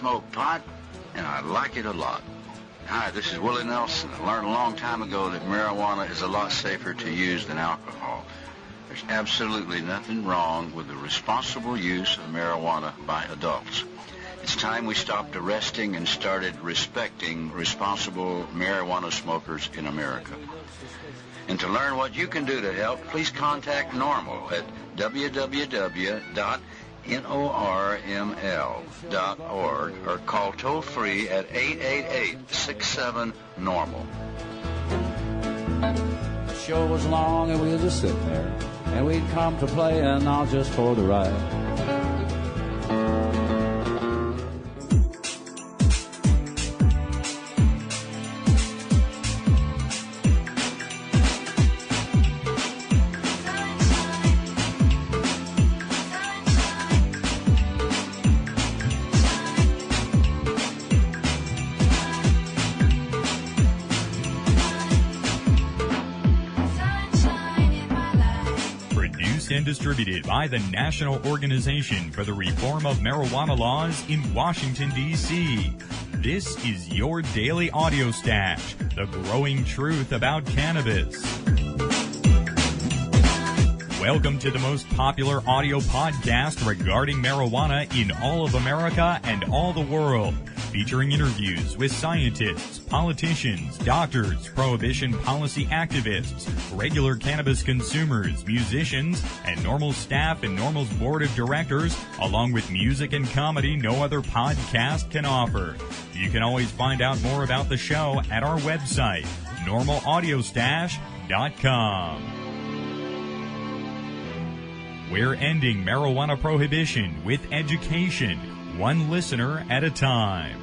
smoke pot, and I like it a lot. Hi, this is Willie Nelson. I learned a long time ago that marijuana is a lot safer to use than alcohol. There's absolutely nothing wrong with the responsible use of marijuana by adults. It's time we stopped arresting and started respecting responsible marijuana smokers in America. And to learn what you can do to help, please contact NORML at www.norml.org or call toll-free at 888-67-NORML. The show was long and we were just sitting there, and we'd come to play and not just for the ride. And distributed by the National Organization for the Reform of Marijuana Laws in Washington, D.C. This is your daily audio stash, the growing truth about cannabis. Welcome to the most popular audio podcast regarding marijuana in all of America and all the world, featuring interviews with scientists, politicians, doctors, prohibition policy activists, regular cannabis consumers, musicians, and NORML staff and NORML's board of directors, along with music and comedy no other podcast can offer. You can always find out more about the show at our website, NORMLAudiostash.com. We're ending marijuana prohibition with education, one listener at a time.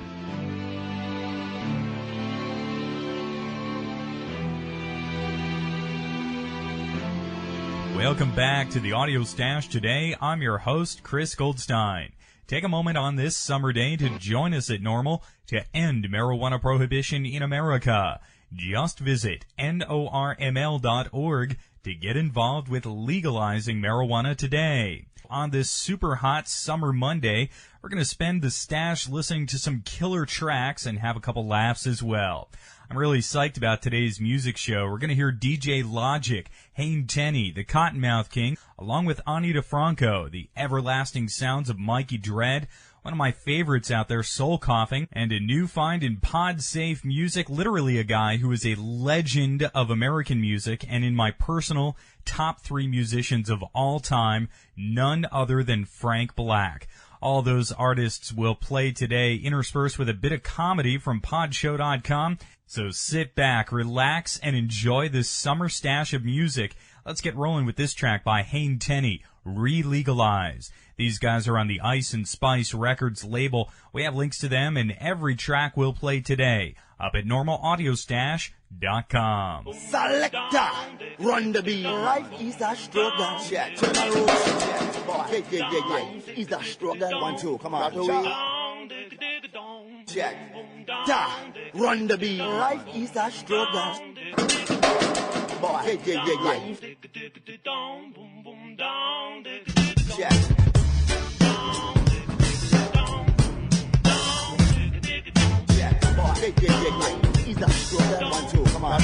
Welcome back to the Audio Stash today. I'm your host, Chris Goldstein. Take a moment on this summer day to join us at NORML to end marijuana prohibition in America. Just visit NORML.org to get involved with legalizing marijuana today. On this super hot summer Monday, we're going to spend the stash listening to some killer tracks and have a couple laughs as well. I'm really psyched about today's music show. We're going to hear DJ Logic, Hayne Tenney, the Cottonmouth King, along with Ani DeFranco, the everlasting sounds of Mikey Dread, one of my favorites out there, Soul Coughing, and a new find in pod-safe music, literally a guy who is a legend of American music, and in my personal top 3 musicians of all time, none other than Frank Black. All those artists will play today, interspersed with a bit of comedy from podshow.com. So sit back, relax, and enjoy this summer stash of music. Let's get rolling with this track by Hayne Tenney, Re-Legalize. These guys are on the Ice and Spice Records label. We have links to them in every track we'll play today up at NORMLAudiostash.com. Selector, run the beat. Life is a struggle. Check. Turn around. Yeah. It's a struggle. 1, 2, come on. Check. Da, run the beat. Life is a struggle. Boy, yeah. Check. Yeah. It's a struggle. 1, 2, come on.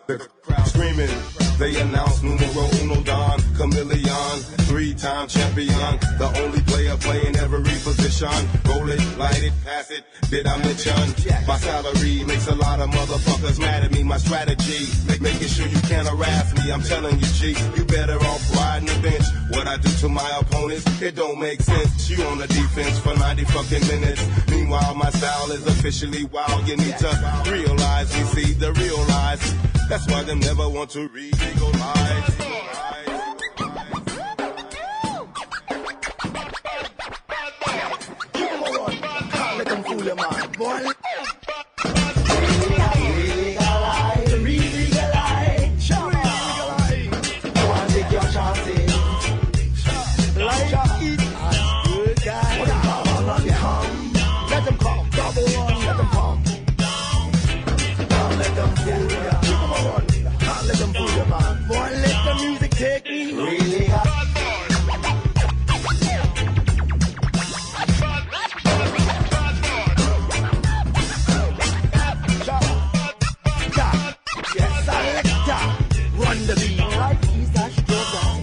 The crowd screaming. They announce numero uno don, chameleon, 3-time champion, the only player playing every position. Roll it, light it, pass it, did I mention? My salary makes a lot of motherfuckers mad at me. My strategy, making sure you can't harass me. I'm telling you, G, you better off riding the bench. What I do to my opponents, it don't make sense. You on the defense for 90 fucking minutes. Meanwhile, my style is officially wild. You need to realize we see the real lies. That's why them never want to read legal lies. Can't let them fool you, man. Boy. Take me really high. Yes, selector. Run the beat. Life is a struggle.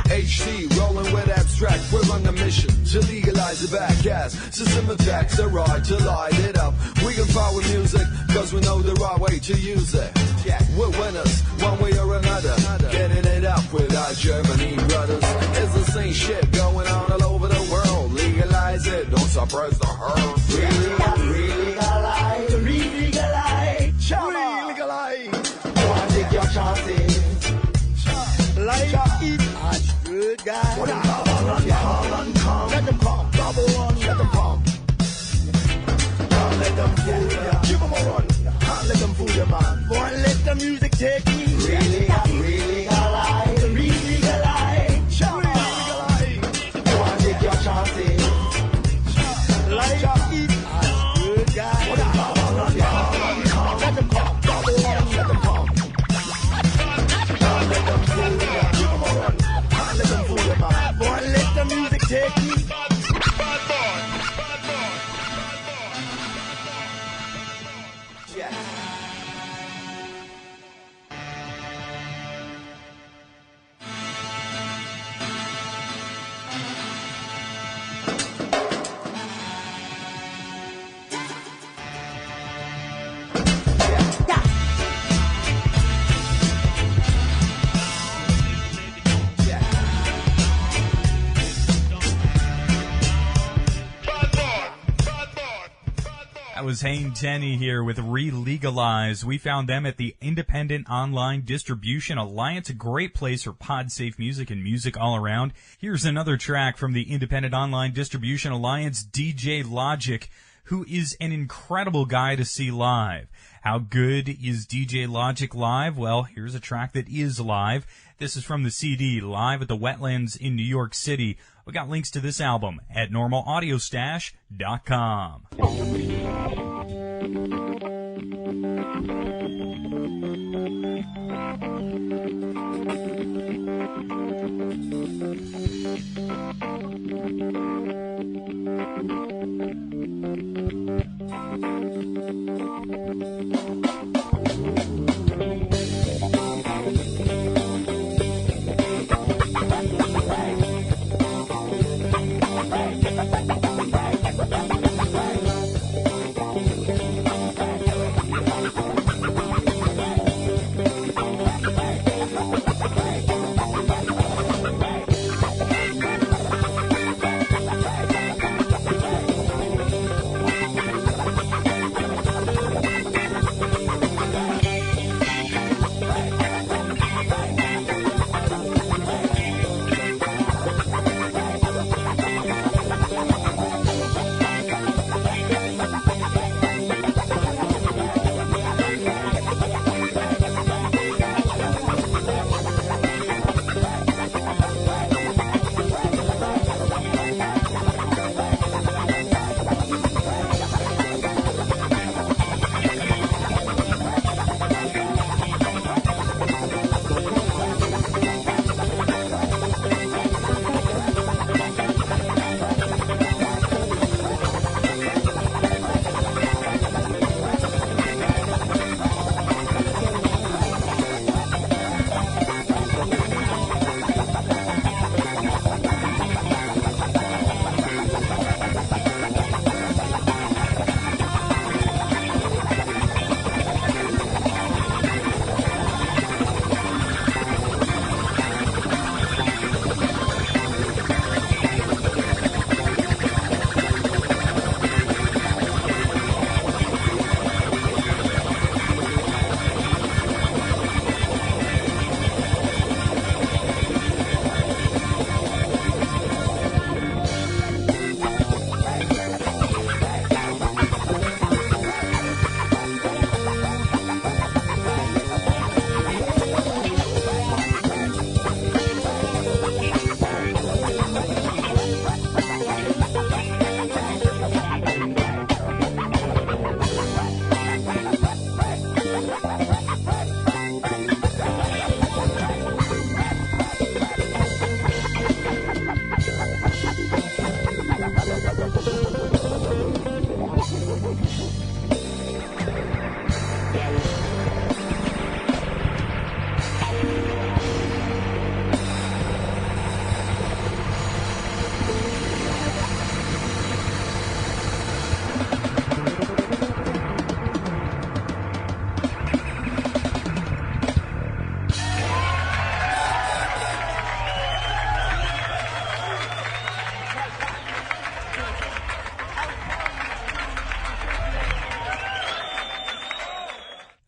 HT rolling with abstract. We're on a mission to legalize the back ass. System attacks the right to light it up. We can power music cause we know the right way to use it. We're winners one way or another. Getting it up with our Germany brothers. It's the same shit going on all over the world. Legalize it, don't suppress the herd. Legalize. Go and take your chances. Life is a good guy. Let them come. Double one. Let them come. Don't let them fool you. Give them a run. Can't let them fool you, man. Boy, let the music take me. Really legalize. Go and take your chances. Life is a good guy. Let them come. Double one. Let them come. Don't let them fool you. Give them a run. Can't let them fool you, man. Boy, let the music take me. Was Hayne Tenney here with Re-Legalize. We found them at the Independent Online Distribution Alliance, a great place for pod-safe music and music all around. Here's another track from the Independent Online Distribution Alliance, DJ Logic, who is an incredible guy to see live. How good is DJ Logic live? Well, here's a track that is live. This is from the CD, Live at the Wetlands in New York City. We got links to this album at normalaudiostash.com.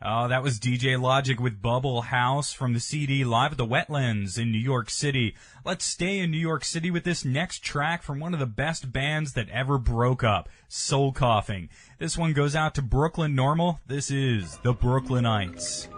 Oh, that was DJ Logic with Bubble House from the CD Live at the Wetlands in New York City. Let's stay in New York City with this next track from one of the best bands that ever broke up, Soul Coughing. This one goes out to Brooklyn NORML. This is the Brooklynites.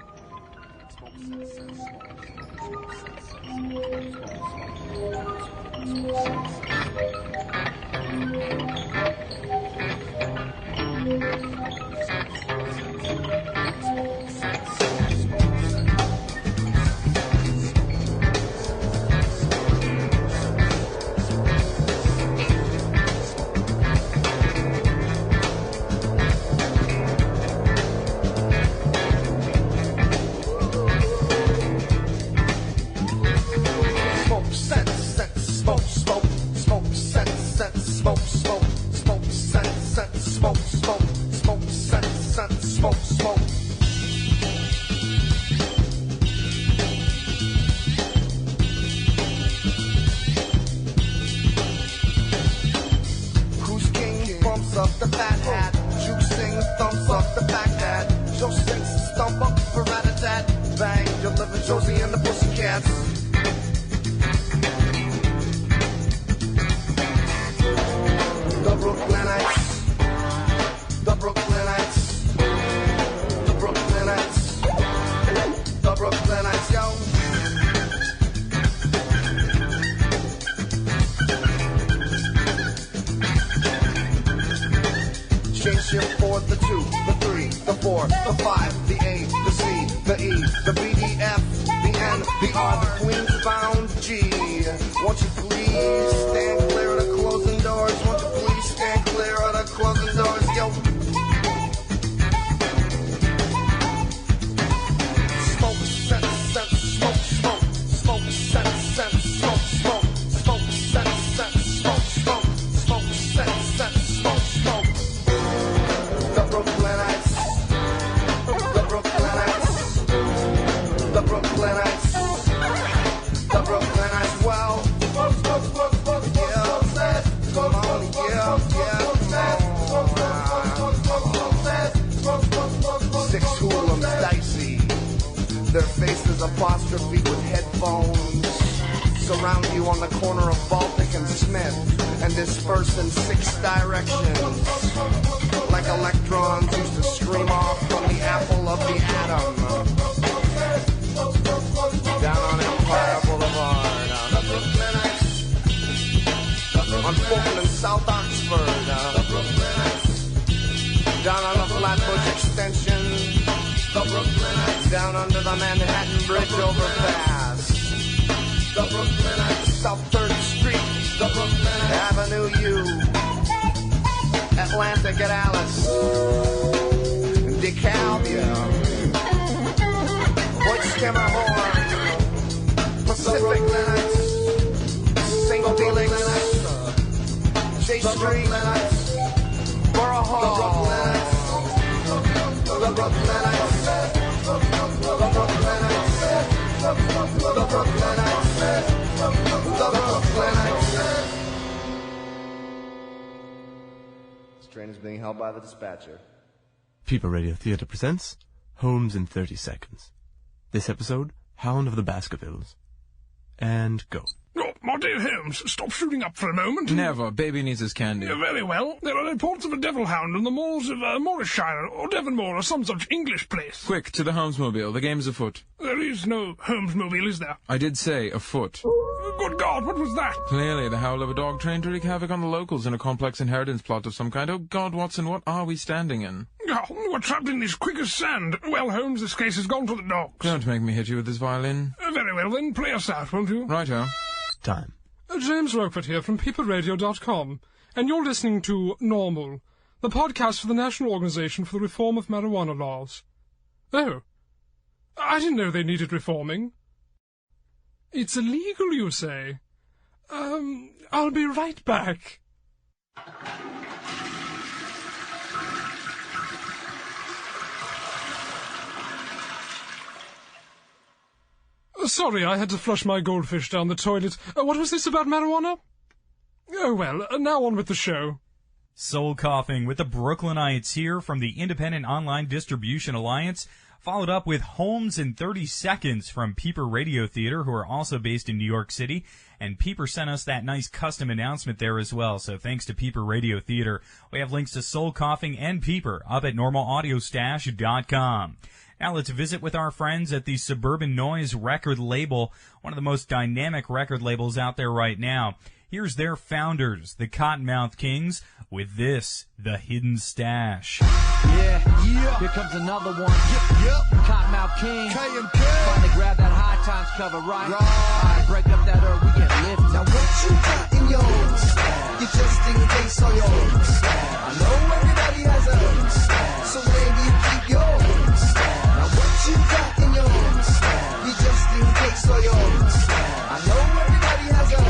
Down under the Manhattan Bridge overpass. The Brooklynites. South 3rd Street. The Brooklynites. Avenue U. Atlantic at Alice. DeKalb, White Skimmerhorn. Pacific Linites. St. Felix. J Street. Borough Hall. The Brooklynites. This train is being held by the dispatcher. People Radio Theatre presents Holmes in 30 Seconds. This episode, Hound of the Baskervilles. And go. Oh, my dear Holmes, stop shooting up for a moment. Never. Baby needs his candy. Very well. There are reports of a devil hound on the moors of Morrisshire or Devonmore or some such English place. Quick, to the Holmesmobile. The game's afoot. There is no Holmesmobile, is there? I did say afoot. Good God, what was that? Clearly the howl of a dog trained to wreak havoc on the locals in a complex inheritance plot of some kind. Oh, God, Watson, what are we standing in? Oh, we're trapped in this quick as sand. Well, Holmes, this case has gone to the dogs. Don't make me hit you with this violin. Very well, then. Play us out, won't you? Righto. Time. James Roquefort here from peopleradio.com, and you're listening to NORML, the podcast for the National Organization for the Reform of Marijuana Laws. Oh, I didn't know they needed reforming. It's illegal, you say? I'll be right back. Sorry, I had to flush my goldfish down the toilet. What was this about marijuana? Oh well, now on with the show. Soul Coughing with the Brooklynites here from the Independent Online Distribution Alliance. Followed up with Homes in 30 Seconds from Peeper Radio Theater, who are also based in New York City. And Peeper sent us that nice custom announcement there as well. So thanks to Peeper Radio Theater. We have links to Soul Coughing and Peeper up at normalaudiostash.com. Now let's visit with our friends at the Suburban Noise record label, one of the most dynamic record labels out there right now. Here's their founders, the Cottonmouth Kings, with this, The Hidden Stash. Yeah, here comes another one. Cottonmouth King. Finally grab that High Times cover, right? Alright, break up that earth, we get lifted. Now what you got in yours? You just in case on yours. I know everybody has a so where do you keep yours? Now what you got in yours? You just in case on yours. I know everybody has a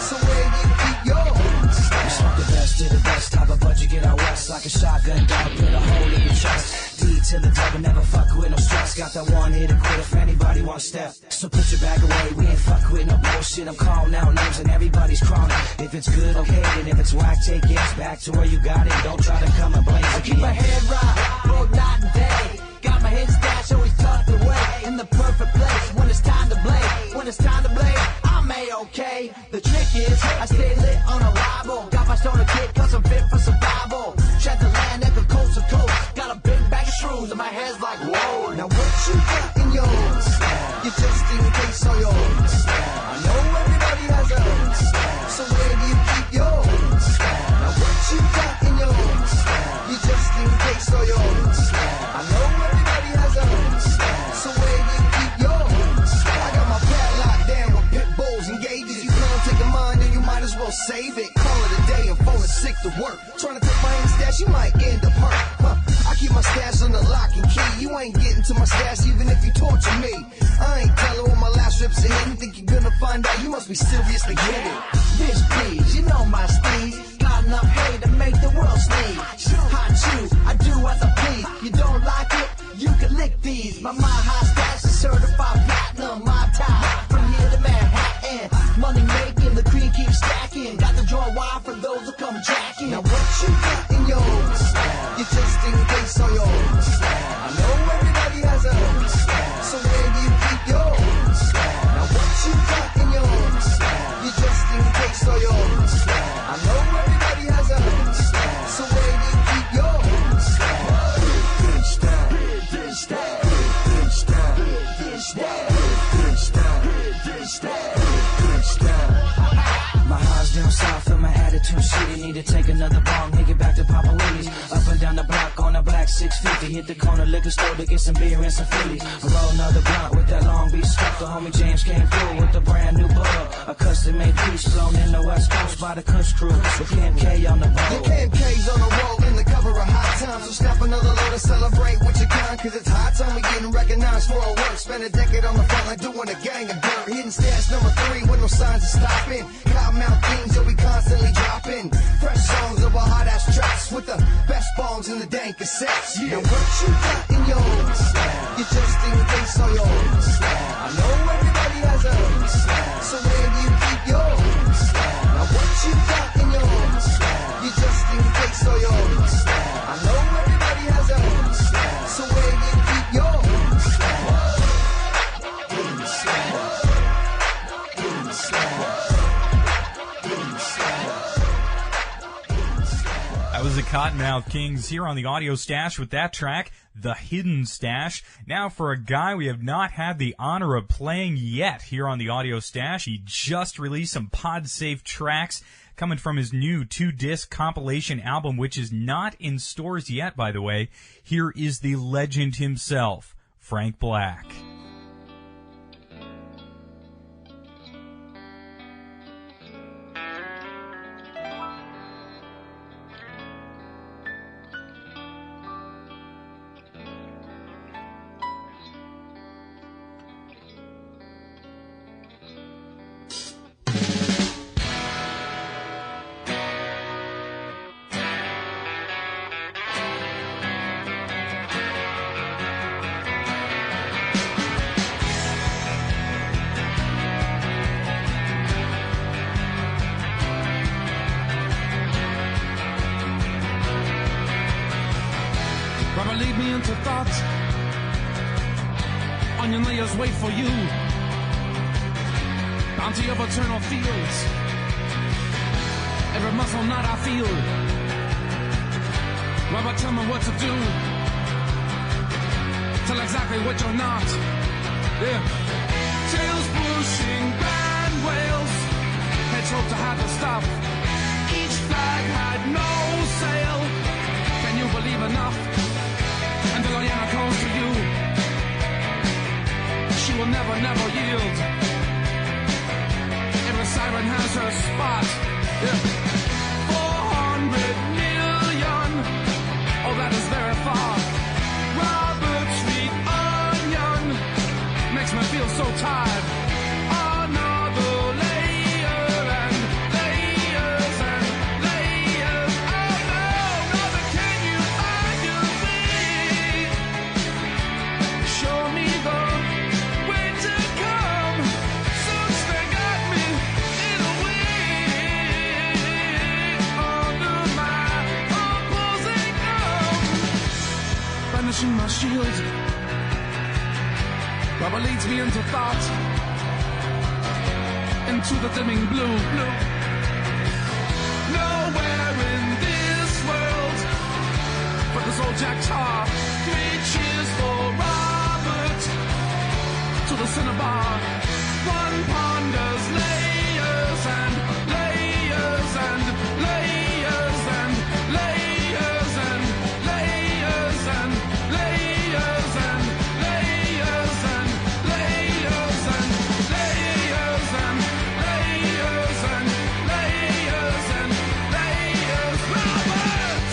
so where do you keep yours? You smoke the best to the best, type of budget get out west like a shotgun dog, put a hole in your chest. D to the devil, never fuck with no stress. Got that one hit to quit if anybody wanna step. So put your bag away, we ain't fuck with no bullshit. I'm calling out names and everybody's crawling. If it's good, okay, and if it's whack, take it back to where you got it. Don't try to come and blaze again. I keep my head right, both night and day. Got my hidden stash always tucked away in the perfect place. When it's time to blaze, when it's time to blaze, I'm A-okay. The trick is, I stay lit on arrival. Got my stoner kid, cause I'm fit for survival. Tread the land, echo coast to coast. Got a big bag of shrooms and my head's like, whoa. Now what you got in yours? You just in case on yours. I know everybody has a so where do you keep yours? Now what you got in yours? You just in case on yours. I know everybody has a so where do you keep yours? I got my padlock down with pit bulls and gauges. You plan on taking mine, then you might as well save it. Call it a day and falling sick to work. Trying to take my own stash, you might end up hurt. I keep my stash on the lock and key. You ain't getting to my stash even if you torture me. I ain't telling where my last rips are hidden. Think you're gonna find out, you must be seriously kidding. Bitch, please, you know my steez. Got enough hate to make the world sneeze. Hot you, I do as I please. You don't like it, you can lick these. My high stash is certified platinum. My time from here to Manhattan. Money making, the cream keeps stacking. Got the joint wide for those who come jacking. Now what you got in yours? You just in case on yours. I know everybody has a so where do you keep yours? Now what you got in yours? You just in case on yours. I know everybody has a so where do you keep yours? Hidden stash, hidden stash, hidden stash, hidden stash, hidden stash, hidden stash, hidden stash. My highs down south and my attitude shitty. Need to take another bong, hit it back to Papa Willie's. Up and down the block on a black 650. Hit the corner liquor store to get some beer and some Phillies. Roll another blunt with that Long Beach stuff. The homie James came through with a brand new bug. A custom made piece flown in the West Coast by the Kush crew. With KMK on the boat. The KMK's on the roll in the cover of High Times. So snap another load and celebrate with your kind. Cause it's high time we getting recognized for our work. Spend a decade on the front line doing a gang of dirt. Hidden stash number 3 with no signs of stopping. Cottonmouth Kings that we constantly dropping. Fresh songs of our hot ass tracks with the best bombs in the dang cassettes. Yeah. Now what you got in yours? You just in case on yours. I know everybody has a so where do you keep yours? Now what you got in yours? You just in case on yours. I know everybody has a so where do you keep yours? Hidden stash. Hidden stash. That was the Cottonmouth Kings here on the Audio Stash with that track, The Hidden Stash. Now for a guy we have not had the honor of playing yet here on the Audio Stash. He just released some pod-safe tracks coming from his new 2-disc compilation album, which is not in stores yet, by the way. Here is the legend himself, Frank Black. Lead me into thoughts onion layers wait for you. Bounty of eternal fields. Every muscle knot I feel. Robert, tell me what to do. Tell exactly what you're not. Yeah. Tails pushing band wails. Heads hope to have the stuff. Each flag had no sail. Can you believe enough? Until Diana calls to you. She will never, never yield. Every siren has her spot. Yeah. 400 million. Oh, that is very far. Robert Sweet Onion makes me feel so tired. Another layer and layers and layers. Oh no, Robert, can you find your way? Show me the way to come. Since they got me in a way under my opposing arm. Banishing my shield. Robert leads me into thought, into the dimming blue. Nowhere in this world but this old Jack Tar. 3 cheers for Robert to the cinnabar. One ponders layers and layers and layers and layers and layers and layers and layers and layers and layers and layers and layers and layers. Robert!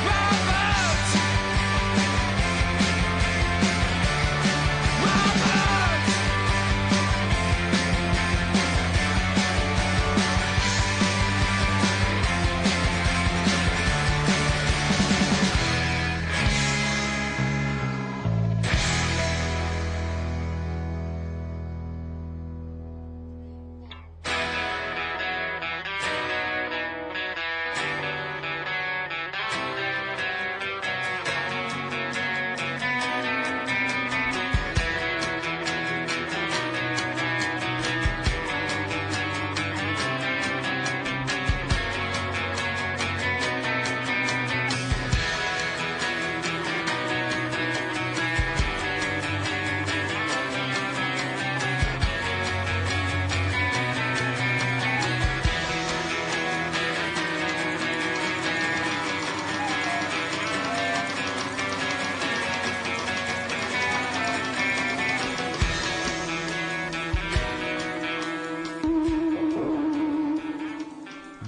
Robert! Robert!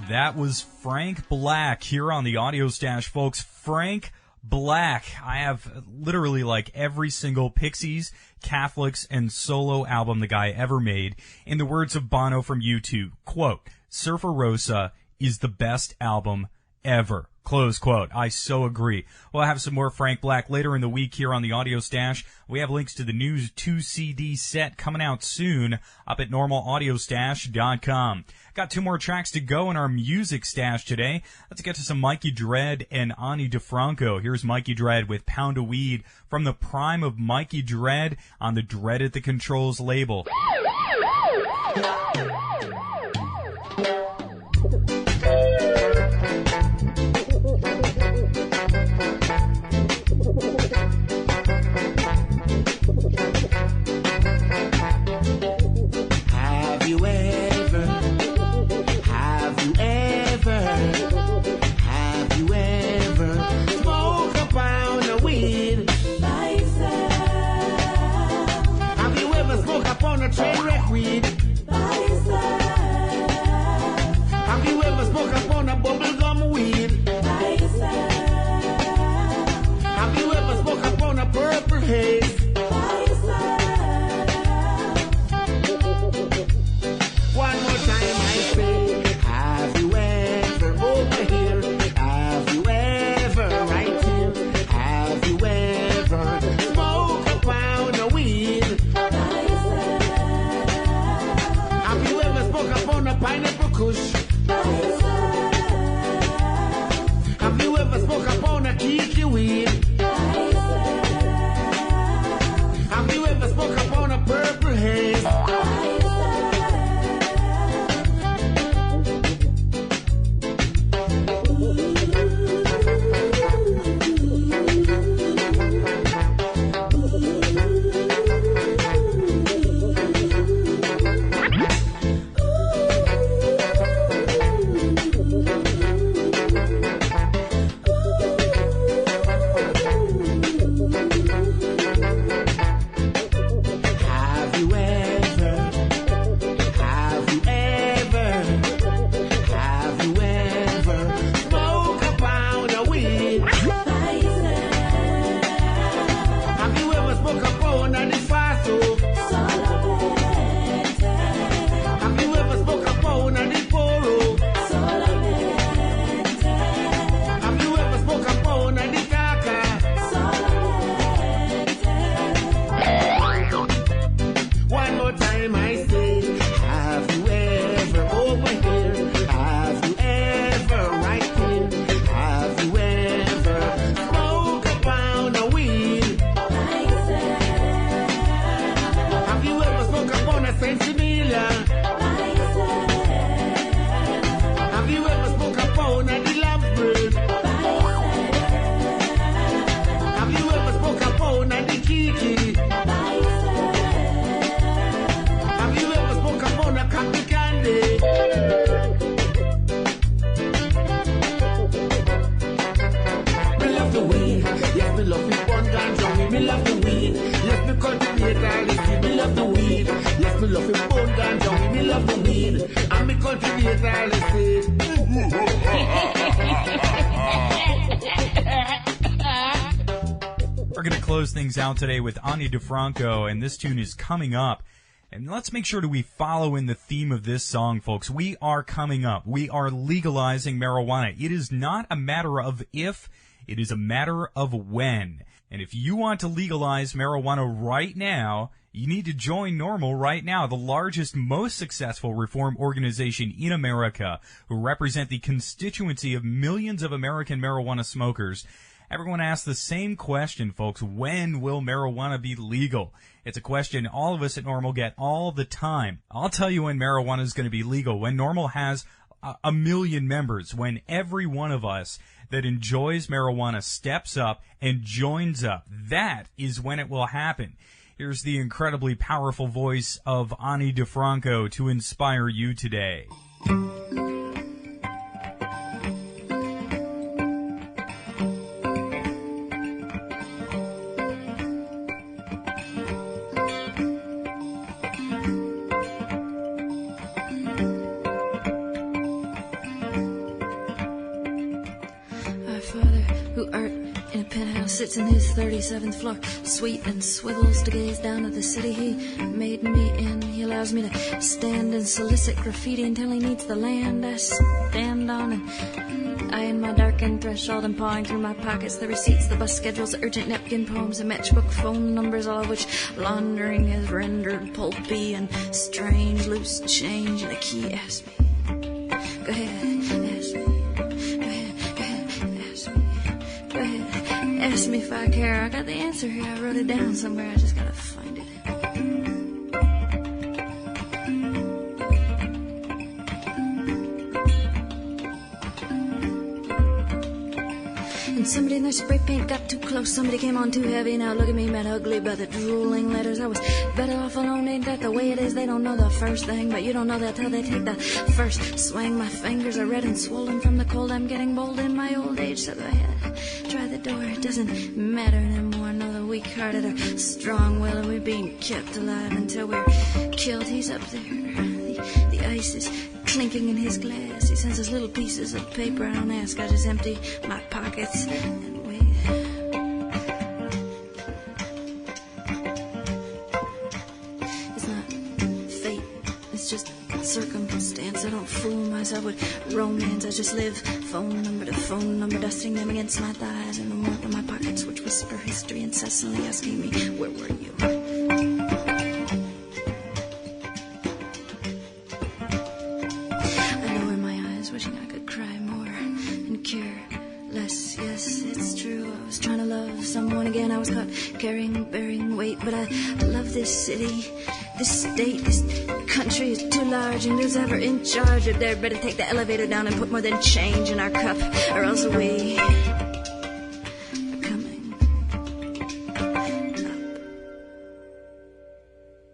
That was Frank Black here on the Audio Stash, folks. Frank Black. I have literally like every single Pixies, Catholics, and solo album the guy ever made. In the words of Bono from U2, quote, Surfer Rosa is the best album ever. Close quote. I so agree. We'll have some more Frank Black later in the week here on the Audio Stash. We have links to the new 2-CD set coming out soon up at normalaudiostash.com. Got 2 more tracks to go in our music stash today. Let's get to some Mikey Dread and Ani DeFranco. Here's Mikey Dread with Pound of Weed from the prime of Mikey Dread on the Dread at the Controls label. Train wreck weed. Have you ever smoked upon a bubblegum weed? Have you ever smoked upon a purple haze? One more time I say, have you ever over here? Have you ever right here? Have you ever smoked upon a weed? Upon a pineapple kush. Have you ever spoke upon a kiki weed? close things out today with Ani DeFranco, and this tune is Coming Up. And let's make sure that we follow in the theme of this song, folks. We are coming up. We are legalizing marijuana. It is not a matter of if, it is a matter of when. And if you want to legalize marijuana right now, you need to join NORML right now, the largest, most successful reform organization in America, who represent the constituency of millions of American marijuana smokers. Everyone asks the same question, folks. When will marijuana be legal? It's a question all of us at NORML get all the time. I'll tell you when marijuana is going to be legal, when NORML has a million members, when every one of us that enjoys marijuana steps up and joins up. That is when it will happen. Here's the incredibly powerful voice of Ani DeFranco to inspire you today. Sits in his 37th floor, sweet and swivels to gaze down at the city he made me in. He allows me to stand and solicit graffiti until he needs the land I stand on. And I, in my darkened threshold, am pawing through my pockets the receipts, the bus schedules, the urgent napkin poems, the matchbook phone numbers, all of which laundering has rendered pulpy and strange, loose change. And a key asks me, go ahead, ask me. Ask me if I care. I got the answer here. I wrote it down somewhere. I just gotta find it. And somebody in their spray paint got too close. Somebody came on too heavy. Now look at me, mad ugly by the drooling letters. I was better off alone. Ain't that the way it is? They don't know the first thing, but you don't know that till they take the first swing. My fingers are red and swollen from the cold. I'm getting bold in my old age, so go ahead. Try the door, it doesn't matter anymore. No, the weak-hearted are strong-willed, and we're being kept alive until we're killed. He's up there. The ice is clinking in his glass. He sends us little pieces of paper. I don't ask, I just empty my pockets and wait. It's not fate, it's just circumstance. I don't fool myself with romance. I just live phone number to phone number, dusting them against my thighs and the warmth of my pockets, which whisper history incessantly, asking me, where were you? I lower my eyes, wishing I could cry more and care less. Yes, it's true. I was trying to love someone again. I was caught bearing weight, but I love this city. This state, this country is too large, and who's ever in charge of there better take the elevator down and put more than change in our cup, or else we are coming up.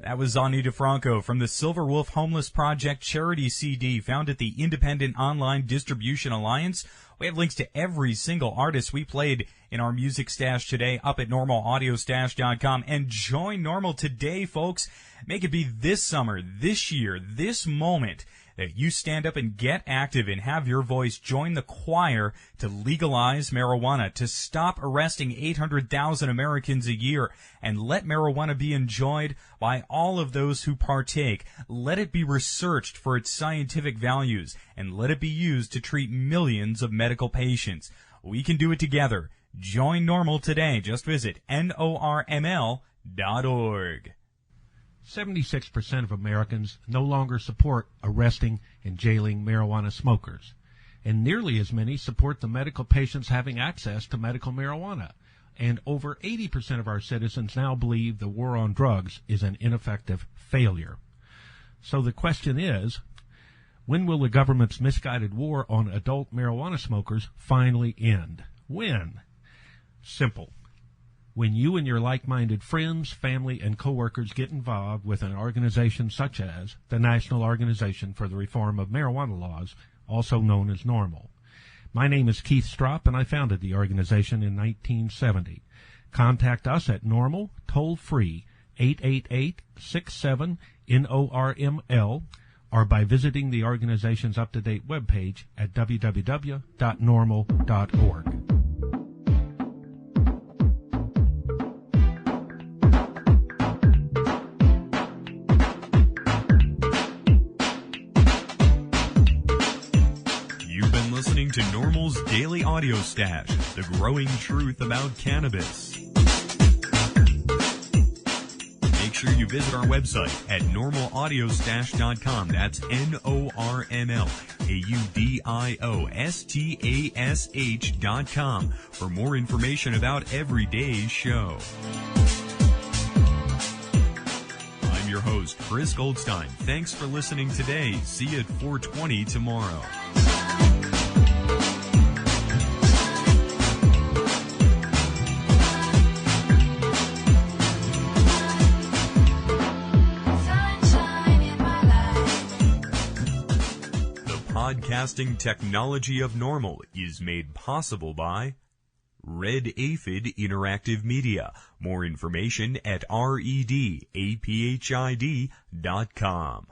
That was Ani DeFranco from the Silver Wolf Homeless Project charity CD, found at the Independent Online Distribution Alliance. We have links to every single artist we played in our music stash today up at normalaudiostash.com. And join NORML today, folks. Make it be this summer, this year, this moment that you stand up and get active and have your voice join the choir to legalize marijuana, to stop arresting 800,000 Americans a year, and let marijuana be enjoyed by all of those who partake. Let it be researched for its scientific values, and let it be used to treat millions of medical patients. We can do it together. Join NORML today. Just visit norml.org. 76% of Americans no longer support arresting and jailing marijuana smokers, and nearly as many support the medical patients having access to medical marijuana. And over 80% of our citizens now believe the war on drugs is an ineffective failure. So the question is, when will the government's misguided war on adult marijuana smokers finally end? When? Simple. When you and your like-minded friends, family, and coworkers get involved with an organization such as the National Organization for the Reform of Marijuana Laws, also known as NORML. My name is Keith Stropp, and I founded the organization in 1970. Contact us at NORML, toll-free, 888-67-NORML, or by visiting the organization's up-to-date webpage at www.norml.org. listening to NORML's Daily Audio Stash, the growing truth about cannabis. Make sure you visit our website at normalaudiostash.com. That's NORMLAUDIOSTASH.com for more information about every day's show. I'm your host, Chris Goldstein. Thanks for listening today. See you at 4:20 tomorrow. Podcasting technology of NORML is made possible by Red Aphid Interactive Media. More information at redapphid.com.